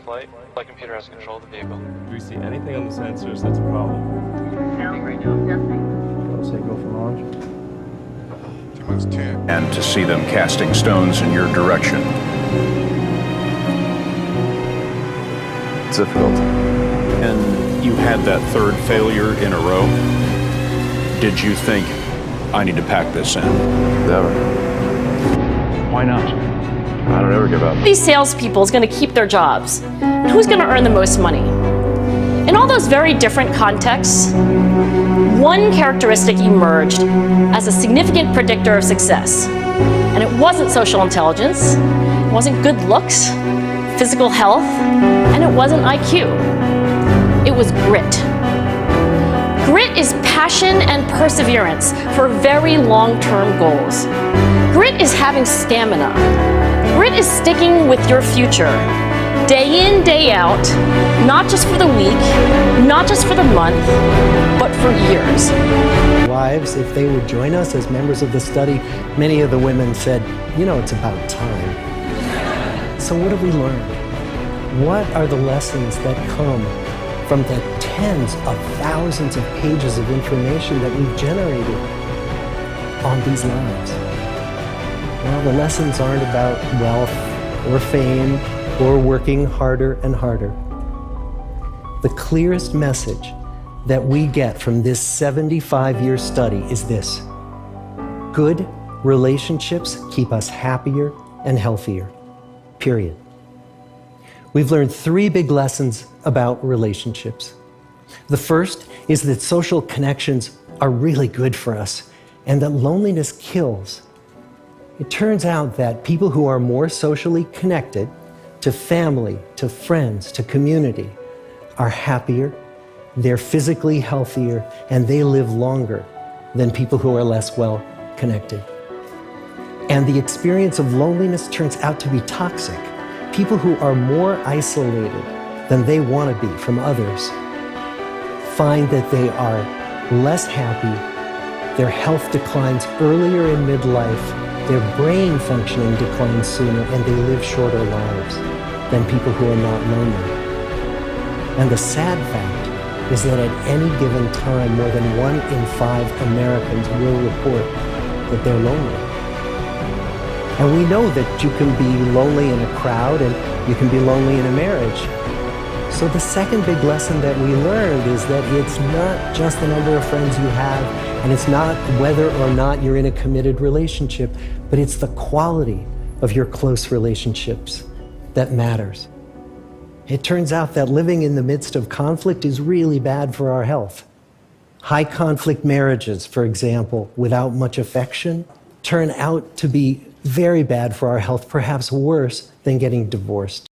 flight. Flight computer has control of the vehicle. Do we see anything on the sensors that's a problem? Right now, definitely. Let's say go for launch. T-10. And to see them casting stones in your direction. It's difficult. And you had that third failure in a row. Did you think, I need to pack this in? Never. Why not? I don't ever give up. These salespeople is going to keep their jobs. And who's going to earn the most money? In all those very different contexts, one characteristic emerged as a significant predictor of success. And it wasn't social intelligence, it wasn't good looks, physical health, and it wasn't IQ. It was grit. Grit is passion and perseverance for very long-term goals. Grit is having stamina. Grit is sticking with your future, day in, day out, not just for the week, not just for the month, but for years. Wives, if they would join us as members of the study, many of the women said, you know, it's about time. So what have we learned? What are the lessons that come from the tens of thousands of pages of information that we've generated on these lives? Well, the lessons aren't about wealth or fame or working harder and harder. The clearest message that we get from this 75-year study is this: good relationships keep us happier and healthier, period. We've learned three big lessons about relationships. The first is that social connections are really good for us and that loneliness kills. It turns out that people who are more socially connected to family, to friends, to community are happier, they're physically healthier, and they live longer than people who are less well connected. And the experience of loneliness turns out to be toxic. People who are more isolated than they want to be from others find that they are less happy, their health declines earlier in midlife, their brain functioning declines sooner, and they live shorter lives than people who are not lonely. And the sad fact is that at any given time, more than 1 in 5 Americans will report that they're lonely. And we know that you can be lonely in a crowd and you can be lonely in a marriage. So the second big lesson that we learned is that it's not just the number of friends you have, and it's not whether or not you're in a committed relationship, but it's the quality of your close relationships that matters. It turns out that living in the midst of conflict is really bad for our health. High conflict marriages, for example, without much affection, turn out to be very bad for our health, perhaps worse than getting divorced.